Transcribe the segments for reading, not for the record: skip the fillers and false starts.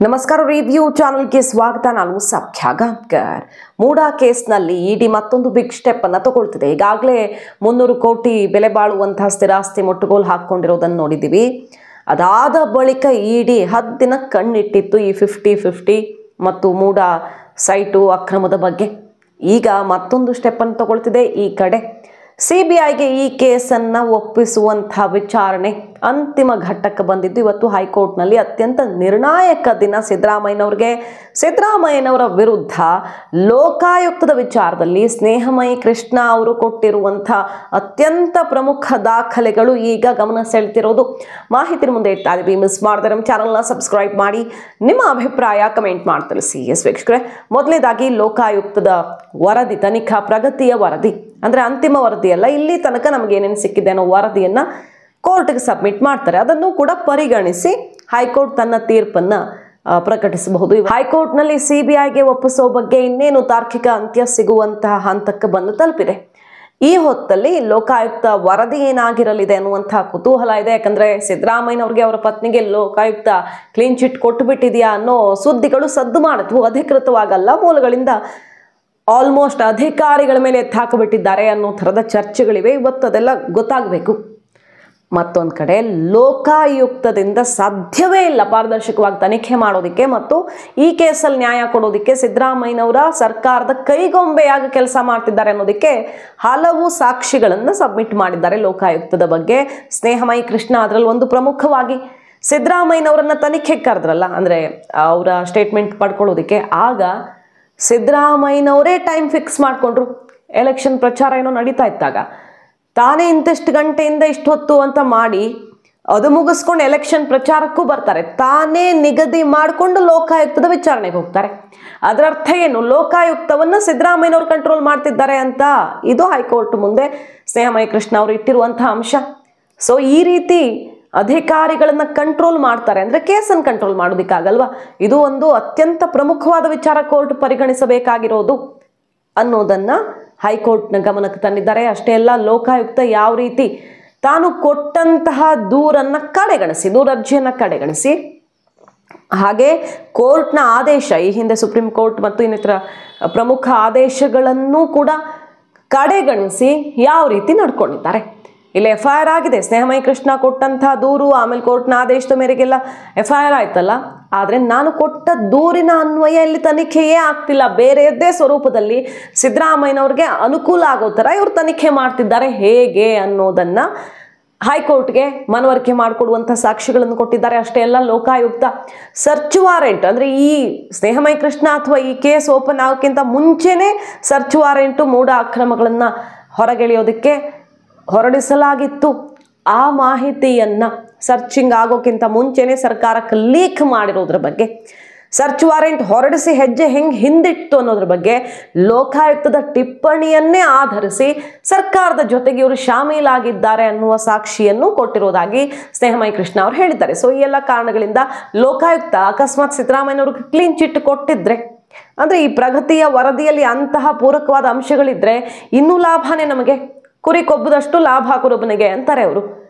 ನಮಸ್ಕಾರ ರಿವ್ಯೂ ಚಾನೆಲ್ಗೆ ಸ್ವಾಗತ. ನಾನು ಸಖ್ಯಾ ಗಾಂವ್ಕರ್. ಮೂಡಾ ಕೇಸ್ನಲ್ಲಿ ಇಡಿ ಮತ್ತೊಂದು ಬಿಗ್ ಸ್ಟೆಪ್ ಅನ್ನು ತಗೊಳ್ತಿದೆ. ಈಗಾಗಲೇ 300 ಕೋಟಿ ಬೆಲೆ ಬಾಳುವಂತಹ ಸ್ಥಿರಾಸ್ತಿ ಮುಟ್ಟುಗೋಲು ಹಾಕೊಂಡಿರೋದನ್ನು ನೋಡಿದ್ದೀವಿ. ಅದಾದ ಬಳಿಕ ಇಡಿ 10 ದಿನ ಕಣ್ಣಿಟ್ಟಿತ್ತು ಈ 50-50 ಮತ್ತು ಮೂಡಾ ಸೈಟು ಅಕ್ರಮದ ಬಗ್ಗೆ. ಈಗ ಮತ್ತೊಂದು ಸ್ಟೆಪ್ ಅನ್ನು ತಗೊಳ್ತಿದೆ. ಈ ಕಡೆ ಸಿಬಿಐಗೆ ಈ ಕೇಸನ್ನು ಒಪ್ಪಿಸುವಂತಹ ವಿಚಾರಣೆ ಅಂತಿಮ ಘಟ್ಟಕ್ಕೆ ಬಂದಿದ್ದು. ಇವತ್ತು ಹೈಕೋರ್ಟ್ನಲ್ಲಿ ಅತ್ಯಂತ ನಿರ್ಣಾಯಕ ದಿನ ಸಿದ್ದರಾಮಯ್ಯನವರ ವಿರುದ್ಧ ಲೋಕಾಯುಕ್ತದ ವಿಚಾರದಲ್ಲಿ ಸ್ನೇಹಮಯಿ ಕೃಷ್ಣ ಅವರು ಕೊಟ್ಟಿರುವಂಥ ಅತ್ಯಂತ ಪ್ರಮುಖ ದಾಖಲೆಗಳು ಈಗ ಗಮನ ಸೆಳೆತಿರೋದು. ಮಾಹಿತಿ ಮುಂದೆ ಇಡ್ತಾ ಇದ್ದೀವಿ. ಮಿಸ್ ಮಾಡಿದ್ರೆ ನಮ್ಮ ಚಾನಲ್ನ ಸಬ್ಸ್ಕ್ರೈಬ್ ಮಾಡಿ, ನಿಮ್ಮ ಅಭಿಪ್ರಾಯ ಕಮೆಂಟ್ ಮಾಡಿ ತಿಳಿಸಿ. ಎಸ್ ವೀಕ್ಷಕರೇ, ಮೊದಲನೇದಾಗಿ ಲೋಕಾಯುಕ್ತದ ವರದಿ, ತನಿಖಾ ಪ್ರಗತಿಯ ವರದಿ, ಅಂದರೆ ಅಂತಿಮ ವರದಿಯಲ್ಲ, ಇಲ್ಲಿ ತನಕ ನಮಗೆ ಏನೇನು ಸಿಕ್ಕಿದೆ ಅನ್ನೋ ವರದಿಯನ್ನು ಕೋರ್ಟ್ಗೆ ಸಬ್ಮಿಟ್ ಮಾಡ್ತಾರೆ. ಅದನ್ನು ಕೂಡ ಪರಿಗಣಿಸಿ ಹೈಕೋರ್ಟ್ ತನ್ನ ತೀರ್ಪನ್ನು ಪ್ರಕಟಿಸಬಹುದು. ಹೈಕೋರ್ಟ್ನಲ್ಲಿ ಸಿಬಿಐಗೆ ಒಪ್ಪಿಸೋ ಬಗ್ಗೆ ಇನ್ನೇನು ತಾರ್ಕಿಕ ಅಂತ್ಯ ಸಿಗುವಂತಹ ಹಂತಕ್ಕೆ ಬಂದು ತಲುಪಿದೆ. ಈ ಹೊತ್ತಲ್ಲಿ ಲೋಕಾಯುಕ್ತ ವರದಿ ಏನಾಗಿರಲಿದೆ ಅನ್ನುವಂತಹ ಕುತೂಹಲ ಇದೆ. ಯಾಕಂದರೆ ಸಿದ್ದರಾಮಯ್ಯನವ್ರಿಗೆ, ಅವರ ಪತ್ನಿಗೆ ಲೋಕಾಯುಕ್ತ ಕ್ಲೀನ್ ಚಿಟ್ ಕೊಟ್ಟು ಬಿಟ್ಟಿದೆಯಾ ಅನ್ನೋ ಸುದ್ದಿಗಳು ಸದ್ದು ಮಾಡಿದ್ವು. ಅಧಿಕೃತವಾಗಲ್ಲ, ಮೂಲಗಳಿಂದ ಆಲ್ಮೋಸ್ಟ್ ಅಧಿಕಾರಿಗಳ ಮೇಲೆ ಎತ್ತಾಕಿಬಿಟ್ಟಿದ್ದಾರೆ ಅನ್ನೋ ಥರದ ಚರ್ಚೆಗಳಿವೆ. ಇವತ್ತು ಅದೆಲ್ಲ ಗೊತ್ತಾಗಬೇಕು. ಮತ್ತೊಂದು ಕಡೆ ಲೋಕಾಯುಕ್ತದಿಂದ ಸಾಧ್ಯವೇ ಇಲ್ಲ ಪಾರದರ್ಶಕವಾಗಿ ತನಿಖೆ ಮಾಡೋದಕ್ಕೆ ಮತ್ತು ಈ ಕೇಸಲ್ಲಿ ನ್ಯಾಯ ಕೊಡೋದಕ್ಕೆ. ಸಿದ್ದರಾಮಯ್ಯನವರ ಸರ್ಕಾರದ ಕೈಗೊಂಬೆಯಾಗಿ ಕೆಲಸ ಮಾಡ್ತಿದ್ದಾರೆ ಅನ್ನೋದಕ್ಕೆ ಹಲವು ಸಾಕ್ಷಿಗಳನ್ನು ಸಬ್ಮಿಟ್ ಮಾಡಿದ್ದಾರೆ ಲೋಕಾಯುಕ್ತದ ಬಗ್ಗೆ. ಸ್ನೇಹಮಯಿ ಕೃಷ್ಣ ಅದರಲ್ಲಿ ಒಂದು ಪ್ರಮುಖವಾಗಿ. ಸಿದ್ದರಾಮಯ್ಯನವರನ್ನ ತನಿಖೆಗೆ ಕರೆದ್ರಲ್ಲ, ಅಂದರೆ ಅವರ ಸ್ಟೇಟ್ಮೆಂಟ್ ಪಡ್ಕೊಳ್ಳೋದಕ್ಕೆ, ಆಗ ಸಿದ್ದರಾಮಯ್ಯನವರೇ ಟೈಮ್ ಫಿಕ್ಸ್ ಮಾಡಿಕೊಂಡ್ರು. ಎಲೆಕ್ಷನ್ ಪ್ರಚಾರ ಏನೋ ನಡೀತಾ ಇದ್ದಾಗ ತಾನೇ ಇಂತಿಷ್ಟು ಗಂಟೆಯಿಂದ ಇಷ್ಟು ಹೊತ್ತು ಅಂತ ಮಾಡಿ ಅದು ಮುಗಿಸ್ಕೊಂಡು ಎಲೆಕ್ಷನ್ ಪ್ರಚಾರಕ್ಕೂ ಬರ್ತಾರೆ. ತಾನೇ ನಿಗದಿ ಮಾಡಿಕೊಂಡು ಲೋಕಾಯುಕ್ತದ ವಿಚಾರಣೆಗೆ ಹೋಗ್ತಾರೆ. ಅದರ ಅರ್ಥ ಏನು? ಲೋಕಾಯುಕ್ತವನ್ನು ಸಿದ್ದರಾಮಯ್ಯನವರು ಕಂಟ್ರೋಲ್ ಮಾಡ್ತಿದ್ದಾರೆ ಅಂತ. ಇದು ಹೈಕೋರ್ಟ್ ಮುಂದೆ ಸ್ನೇಹಮಯಿ ಕೃಷ್ಣ ಅವರು ಇಟ್ಟಿರುವಂತಹ ಅಂಶ. ಸೊ ಈ ರೀತಿ ಅಧಿಕಾರಿಗಳನ್ನ ಕಂಟ್ರೋಲ್ ಮಾಡ್ತಾರೆ ಅಂದರೆ ಕೇಸನ್ನು ಕಂಟ್ರೋಲ್ ಮಾಡೋದಕ್ಕಾಗಲ್ವಾ? ಇದು ಒಂದು ಅತ್ಯಂತ ಪ್ರಮುಖವಾದ ವಿಚಾರ ಕೋರ್ಟ್ ಪರಿಗಣಿಸಬೇಕಾಗಿರೋದು ಅನ್ನೋದನ್ನು ಹೈಕೋರ್ಟ್ನ ಗಮನಕ್ಕೆ ತಂದಿದ್ದಾರೆ. ಅಷ್ಟೇ ಅಲ್ಲ, ಲೋಕಾಯುಕ್ತ ಯಾವ ರೀತಿ ತಾನು ಕೊಟ್ಟಂತಹ ದೂರರ್ಜಿಯನ್ನು ಕಡೆಗಣಿಸಿ, ಹಾಗೆ ಕೋರ್ಟ್ನ ಆದೇಶ, ಈ ಹಿಂದೆ ಸುಪ್ರೀಂ ಕೋರ್ಟ್ ಮತ್ತು ಇನ್ನಿತರ ಪ್ರಮುಖ ಆದೇಶಗಳನ್ನು ಕೂಡ ಕಡೆಗಣಿಸಿ ಯಾವ ರೀತಿ ನಡ್ಕೊಂಡಿದ್ದಾರೆ. ಇಲ್ಲಿ FIR ಆಗಿದೆ. ಸ್ನೇಹಮಯಿ ಕೃಷ್ಣ ಕೊಟ್ಟಂತಹ ದೂರು, ಆಮೇಲೆ ಕೋರ್ಟ್ನ ಆದೇಶದ ಮೇರೆಗೆಲ್ಲ FIR ಆಯ್ತಲ್ಲ. ಆದರೆ ನಾನು ಕೊಟ್ಟ ದೂರಿನ ಅನ್ವಯ ಇಲ್ಲಿ ತನಿಖೆಯೇ ಆಗ್ತಿಲ್ಲ. ಬೇರೆಯದ್ದೇ ಸ್ವರೂಪದಲ್ಲಿ ಸಿದ್ದರಾಮಯ್ಯನವ್ರಿಗೆ ಅನುಕೂಲ ಆಗೋ ಥರ ಇವರು ತನಿಖೆ ಮಾಡ್ತಿದ್ದಾರೆ. ಹೇಗೆ ಅನ್ನೋದನ್ನು ಹೈಕೋರ್ಟ್ಗೆ ಮನವರಿಕೆ ಮಾಡಿಕೊಡುವಂಥ ಸಾಕ್ಷಿಗಳನ್ನು ಕೊಟ್ಟಿದ್ದಾರೆ. ಅಷ್ಟೇ ಅಲ್ಲ, ಲೋಕಾಯುಕ್ತ ಸರ್ಚ್ ವಾರೆಂಟ್, ಅಂದರೆ ಈ ಸ್ನೇಹಮಯಿ ಕೃಷ್ಣ ಅಥವಾ ಈ ಕೇಸ್ ಓಪನ್ ಆಗೋಕ್ಕಿಂತ ಮುಂಚೆನೇ ಸರ್ಚ್ ವಾರೆಂಟು ಮೂಡಾ ಅಕ್ರಮಗಳನ್ನು ಹೊರಗೆಳೆಯೋದಕ್ಕೆ ಹೊರಡಿಸಲಾಗಿತ್ತು. ಆ ಮಾಹಿತಿಯನ್ನು ಸರ್ಚಿಂಗ್ ಆಗೋಕ್ಕಿಂತ ಮುಂಚೆನೇ ಸರ್ಕಾರಕ್ಕೆ ಲೀಕ್ ಮಾಡಿರೋದ್ರ ಬಗ್ಗೆ, ಸರ್ಚ್ ವಾರೆಂಟ್ ಹೊರಡಿಸಿ ಹೆಜ್ಜೆ ಹೆಂಗೆ ಹಿಂದಿಟ್ಟು ಅನ್ನೋದ್ರ ಬಗ್ಗೆ ಲೋಕಾಯುಕ್ತದ ಟಿಪ್ಪಣಿಯನ್ನೇ ಆಧರಿಸಿ ಸರ್ಕಾರದ ಜೊತೆಗೆ ಇವರು ಶಾಮೀಲಾಗಿದ್ದಾರೆ ಅನ್ನುವ ಸಾಕ್ಷಿಯನ್ನು ಕೊಟ್ಟಿರೋದಾಗಿ ಸ್ನೇಹಮಯಿ ಕೃಷ್ಣ ಅವರು ಹೇಳಿದ್ದಾರೆ. ಸೊ ಈ ಎಲ್ಲ ಕಾರಣಗಳಿಂದ ಲೋಕಾಯುಕ್ತ ಅಕಸ್ಮಾತ್ ಸಿದ್ದರಾಮಯ್ಯನವ್ರಿಗೆ ಕ್ಲೀನ್ ಚಿಟ್ ಕೊಟ್ಟಿದ್ರೆ, ಅಂದರೆ ಈ ಪ್ರಗತಿಯ ವರದಿಯಲ್ಲಿ ಅಂತಹ ಪೂರಕವಾದ ಅಂಶಗಳಿದ್ರೆ ಇನ್ನೂ ಲಾಭನೇ ನಮಗೆ. ಕುರಿ ಕೊಬ್ಬದಷ್ಟು ಲಾಭ ಕುರುಬನಿಗೆ ಅಂತಾರೆ ಅವರು.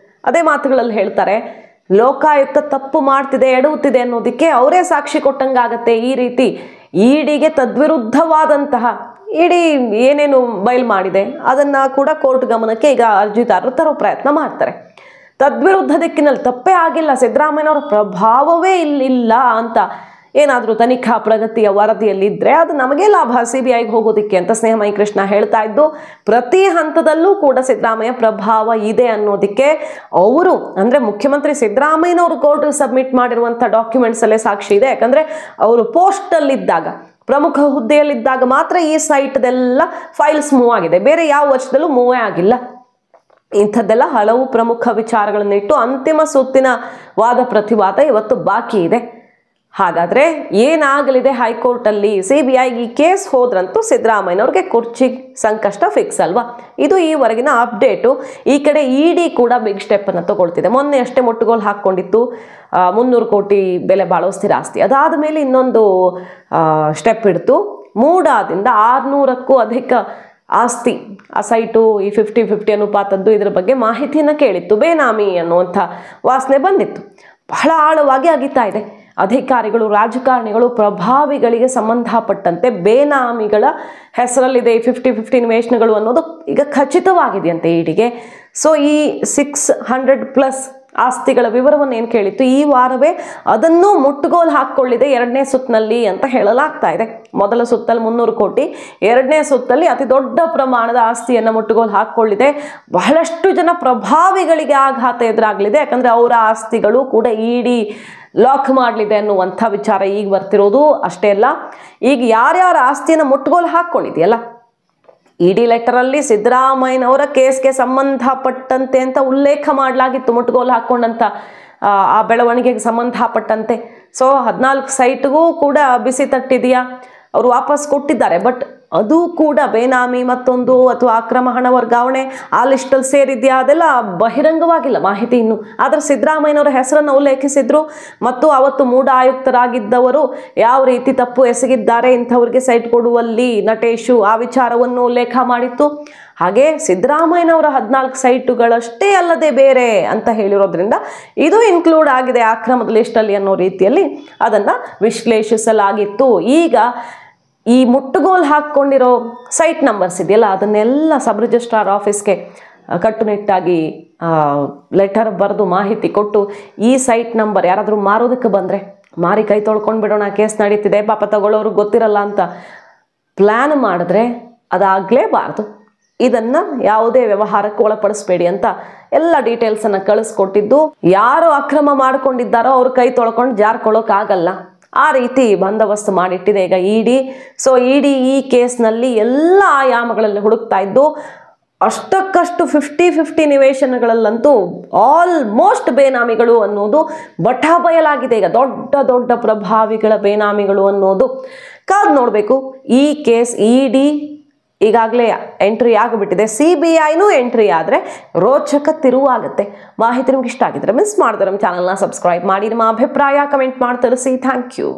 ಅದೇ ಮಾತುಗಳಲ್ಲಿ ಹೇಳ್ತಾರೆ, ಲೋಕಾಯುಕ್ತ ತಪ್ಪು ಮಾಡ್ತಿದೆ, ಎಡುತ್ತಿದೆ ಅನ್ನೋದಕ್ಕೆ ಅವರೇ ಸಾಕ್ಷಿ ಕೊಟ್ಟಂಗಾಗತ್ತೆ. ಈ ರೀತಿ ಇಡಿಗೆ ತದ್ವಿರುದ್ಧವಾದಂತಹ ಇಡಿ ಏನೇನು ಬಯಲು ಮಾಡಿದೆ ಅದನ್ನು ಕೂಡ ಕೋರ್ಟ್ ಗಮನಕ್ಕೆ ಈಗ ಅರ್ಜಿದಾರರು ತರೋ ಪ್ರಯತ್ನ ಮಾಡ್ತಾರೆ. ತದ್ವಿರುದ್ಧ ದಿಕ್ಕಿನಲ್ಲಿ ತಪ್ಪೇ ಆಗಿಲ್ಲ, ಸಿದ್ದರಾಮಯ್ಯನವರ ಪ್ರಭಾವವೇ ಇಲ್ಲಿಲ್ಲ ಅಂತ ಏನಾದರೂ ತನಿಖಾ ಪ್ರಗತಿಯ ವರದಿಯಲ್ಲಿ ಇದ್ದರೆ ಅದು ನಮಗೆ ಲಾಭ, ಸಿಬಿಐಗೆ ಹೋಗೋದಕ್ಕೆ ಅಂತ ಸ್ನೇಹಮಯಿ ಕೃಷ್ಣ ಹೇಳ್ತಾ ಇದ್ದು, ಪ್ರತಿ ಹಂತದಲ್ಲೂ ಕೂಡ ಸಿದ್ದರಾಮಯ್ಯ ಪ್ರಭಾವ ಇದೆ ಅನ್ನೋದಕ್ಕೆ ಅವರು, ಅಂದರೆ ಮುಖ್ಯಮಂತ್ರಿ ಸಿದ್ದರಾಮಯ್ಯನವರು ಕೋರ್ಟ್ ಸಬ್ಮಿಟ್ ಮಾಡಿರುವಂಥ ಡಾಕ್ಯುಮೆಂಟ್ಸ್ ಅಲ್ಲೇ ಸಾಕ್ಷಿ ಇದೆ. ಯಾಕಂದರೆ ಅವರು ಪೋಸ್ಟಲ್ಲಿದ್ದಾಗ, ಪ್ರಮುಖ ಹುದ್ದೆಯಲ್ಲಿದ್ದಾಗ ಮಾತ್ರ ಈ ಸೈಟ್ದೆಲ್ಲ ಫೈಲ್ಸ್ ಮೂವ್ ಆಗಿದೆ, ಬೇರೆ ಯಾವ ವರ್ಷದಲ್ಲೂ ಮೂವೇ ಆಗಿಲ್ಲ. ಇಂಥದ್ದೆಲ್ಲ ಹಲವು ಪ್ರಮುಖ ವಿಚಾರಗಳನ್ನಿಟ್ಟು ಅಂತಿಮ ಸುತ್ತಿನ ವಾದ ಪ್ರತಿವಾದ ಇವತ್ತು ಬಾಕಿ ಇದೆ. ಹಾಗಾದರೆ ಏನಾಗಲಿದೆ ಹೈಕೋರ್ಟಲ್ಲಿ? ಸಿಬಿಐ ಈ ಕೇಸ್ ಹೋದ್ರಂತೂ ಸಿದ್ದರಾಮಯ್ಯನವ್ರಿಗೆ ಕುರ್ಚಿ ಸಂಕಷ್ಟ ಫಿಕ್ಸ್ ಅಲ್ವಾ? ಇದು ಈವರೆಗಿನ ಅಪ್ಡೇಟು. ಈ ಕಡೆ ಇಡಿ ಕೂಡ ಬಿಗ್ ಸ್ಟೆಪ್ಪನ್ನು ತಗೊಳ್ತಿದೆ. ಮೊನ್ನೆ ಅಷ್ಟೇ ಮುಟ್ಟುಗೋಲು ಹಾಕ್ಕೊಂಡಿತ್ತು 300 ಕೋಟಿ ಬೆಲೆ ಬಾಳೋ ಸ್ಥಿರಾಸ್ತಿ. ಅದಾದ ಮೇಲೆ ಇನ್ನೊಂದು ಸ್ಟೆಪ್ ಇಡ್ತು. ಮೂಡಾದಿಂದ 600ಕ್ಕೂ ಅಧಿಕ ಆಸ್ತಿ, ಆ ಸೈಟು ಈ 50-50 ಅನುಪಾತದ್ದು, ಇದರ ಬಗ್ಗೆ ಮಾಹಿತಿಯನ್ನು ಕೇಳಿತ್ತು. ಬೇನಾಮಿ ಅನ್ನುವಂಥ ವಾಸನೆ ಬಂದಿತ್ತು. ಬಹಳ ಆಳವಾಗಿ ಅಗಿತಾ ಇದೆ. ಅಧಿಕಾರಿಗಳು, ರಾಜಕಾರಣಿಗಳು, ಪ್ರಭಾವಿಗಳಿಗೆ ಸಂಬಂಧಪಟ್ಟಂತೆ ಬೇನಾಮಿಗಳ ಹೆಸರಲ್ಲಿದೆ 50-50 ನಿವೇಶನಗಳು ಅನ್ನೋದು ಈಗ ಖಚಿತವಾಗಿದೆಯಂತೆ ಇಡಿಗೆ. ಸೊ ಈ 600+ ಆಸ್ತಿಗಳ ವಿವರವನ್ನು ಏನು ಕೇಳಿತ್ತು, ಈ ವಾರವೇ ಅದನ್ನು ಮುಟ್ಟುಗೋಲು ಹಾಕ್ಕೊಳ್ಳಿದೆ 2ನೇ ಸುತ್ತಿನಲ್ಲಿ ಅಂತ ಹೇಳಲಾಗ್ತಾ ಇದೆ. ಮೊದಲ ಸುತ್ತಲ್ಲಿ 300 ಕೋಟಿ, 2ನೇ ಸುತ್ತಲ್ಲಿ ಅತಿ ದೊಡ್ಡ ಪ್ರಮಾಣದ ಆಸ್ತಿಯನ್ನು ಮುಟ್ಟುಗೋಲು ಹಾಕ್ಕೊಳ್ಳಿದೆ. ಬಹಳಷ್ಟು ಜನ ಪ್ರಭಾವಿಗಳಿಗೆ ಆಘಾತ ಎದುರಾಗಲಿದೆ, ಯಾಕಂದರೆ ಅವರ ಆಸ್ತಿಗಳು ಕೂಡ ಇಡಿ ಲಾಕ್ ಮಾಡಲಿದೆ ಅನ್ನುವಂಥ ವಿಚಾರ ಈಗ ಬರ್ತಿರೋದು. ಅಷ್ಟೇ ಅಲ್ಲ, ಈಗ ಯಾರ್ಯಾರ ಆಸ್ತಿಯನ್ನು ಮುಟ್ಟುಗೋಲು ಹಾಕ್ಕೊಂಡಿದೆಯಲ್ಲ, ಇಡಿ ಲೆಟರಲ್ಲಿ ಸಿದ್ದರಾಮಯ್ಯನವರ ಕೇಸ್ಗೆ ಸಂಬಂಧಪಟ್ಟಂತೆ ಅಂತ ಉಲ್ಲೇಖ ಮಾಡಲಾಗಿತ್ತು, ಮುಟ್ಟುಗೋಲು ಹಾಕ್ಕೊಂಡಂಥ ಆ ಬೆಳವಣಿಗೆಗೆ ಸಂಬಂಧಪಟ್ಟಂತೆ. ಸೊ 14 ಸೈಟ್ಗೂ ಕೂಡ ಬಿಸಿ ತಟ್ಟಿದೆಯಾ, ಅವರು ವಾಪಸ್ ಕೊಟ್ಟಿದ್ದಾರೆ. ಬಟ್ ಅದು ಕೂಡ ಬೇನಾಮಿ ಮತ್ತೊಂದು ಅಥವಾ ಅಕ್ರಮ ಹಣ ವರ್ಗಾವಣೆ ಆ ಲಿಸ್ಟಲ್ಲಿ ಸೇರಿದೆಯಾ, ಅದೆಲ್ಲ ಬಹಿರಂಗವಾಗಿಲ್ಲ ಮಾಹಿತಿ ಇನ್ನು. ಆದರೆ ಸಿದ್ದರಾಮಯ್ಯನವರ ಹೆಸರನ್ನು ಉಲ್ಲೇಖಿಸಿದ್ರು ಮತ್ತು ಅವತ್ತು ಮೂಡ ಆಯುಕ್ತರಾಗಿದ್ದವರು ಯಾವ ರೀತಿ ತಪ್ಪು ಎಸಗಿದ್ದಾರೆ ಇಂಥವ್ರಿಗೆ ಸೈಟ್ ಕೊಡುವಲ್ಲಿ ನಟೇಶು, ಆ ವಿಚಾರವನ್ನು ಉಲ್ಲೇಖ ಮಾಡಿತ್ತು. ಹಾಗೆ ಸಿದ್ದರಾಮಯ್ಯನವರ 14 ಸೈಟುಗಳಷ್ಟೇ ಅಲ್ಲದೆ ಬೇರೆ ಅಂತ ಹೇಳಿರೋದ್ರಿಂದ ಇದು ಇನ್ಕ್ಲೂಡ್ ಆಗಿದೆ ಅಕ್ರಮದ ಲಿಸ್ಟಲ್ಲಿ ಅನ್ನೋ ರೀತಿಯಲ್ಲಿ ಅದನ್ನು ವಿಶ್ಲೇಷಿಸಲಾಗಿತ್ತು. ಈಗ ಈ ಮುಟ್ಟುಗೋಲು ಹಾಕ್ಕೊಂಡಿರೋ ಸೈಟ್ ನಂಬರ್ಸ್ ಇದೆಯಲ್ಲ, ಅದನ್ನೆಲ್ಲ ಸಬ್ ರಿಜಿಸ್ಟ್ರಾರ್ ಆಫೀಸ್ಗೆ ಕಟ್ಟುನಿಟ್ಟಾಗಿ ಲೆಟರ್ ಬರೆದು ಮಾಹಿತಿ ಕೊಟ್ಟು, ಈ ಸೈಟ್ ನಂಬರ್ ಯಾರಾದರೂ ಮಾರೋದಕ್ಕೆ ಬಂದರೆ ಮಾರಿ ಕೈ ತೊಳ್ಕೊಂಡು ಬಿಡೋಣ, ಕೇಸ್ ನಡೀತಿದೆ, ಪಾಪ ತಗೊಳ್ಳೋರು ಗೊತ್ತಿರಲ್ಲ ಅಂತ ಪ್ಲ್ಯಾನ್ ಮಾಡಿದ್ರೆ ಅದಾಗಲೇಬಾರ್ದು. ಇದನ್ನು ಯಾವುದೇ ವ್ಯವಹಾರಕ್ಕೆ ಒಳಪಡಿಸ್ಬೇಡಿ ಅಂತ ಎಲ್ಲ ಡೀಟೇಲ್ಸನ್ನು ಕಳಿಸ್ಕೊಟ್ಟಿದ್ದು. ಯಾರು ಅಕ್ರಮ ಮಾಡ್ಕೊಂಡಿದ್ದಾರೋ ಅವ್ರ ಕೈ ತೊಳ್ಕೊಂಡು ಜಾರ್ಕೊಳ್ಳೋಕ್ಕಾಗಲ್ಲ, ಆ ರೀತಿ ಬಂದೋಬಸ್ತು ಮಾಡಿಟ್ಟಿದೆ ಈಗ ಇಡಿ. ಸೊ ಇಡಿ ಈ ಕೇಸ್ನಲ್ಲಿ ಎಲ್ಲ ಆಯಾಮಗಳಲ್ಲಿ ಹುಡುಕ್ತಾ ಇದ್ದು, ಅಷ್ಟಕ್ಕಷ್ಟು 50-50 ನಿವೇಶನಗಳಲ್ಲಂತೂ ಆಲ್ಮೋಸ್ಟ್ ಬೇನಾಮಿಗಳು ಅನ್ನೋದು ಬಟಾಬಯಲಾಗಿದೆ. ಈಗ ದೊಡ್ಡ ದೊಡ್ಡ ಪ್ರಭಾವಿಗಳ ಬೇನಾಮಿಗಳು ಅನ್ನೋದು ಕಾದು ನೋಡಬೇಕು. ಈ ಕೇಸ್ ಇಡಿ ಈಗಾಗಲೇ ಎಂಟ್ರಿ ಆಗಿಬಿಟ್ಟಿದೆ, CBIನೂ ಎಂಟ್ರಿ ಆದರೆ ರೋಚಕ ತಿರುವಾಗುತ್ತೆ. ಮಾಹಿತಿ ನಿಮ್ಗೆ ಇಷ್ಟ ಆಗಿದ್ರೆ ಮಿಸ್ ಮಾಡಿದ್ರೆ ನಮ್ಮ ಚಾನಲ್ನ ಸಬ್ಸ್ಕ್ರೈಬ್ ಮಾಡಿ, ನಿಮ್ಮ ಅಭಿಪ್ರಾಯ ಕಮೆಂಟ್ ಮಾಡಿ ತಿಳಿಸಿ. Thank you.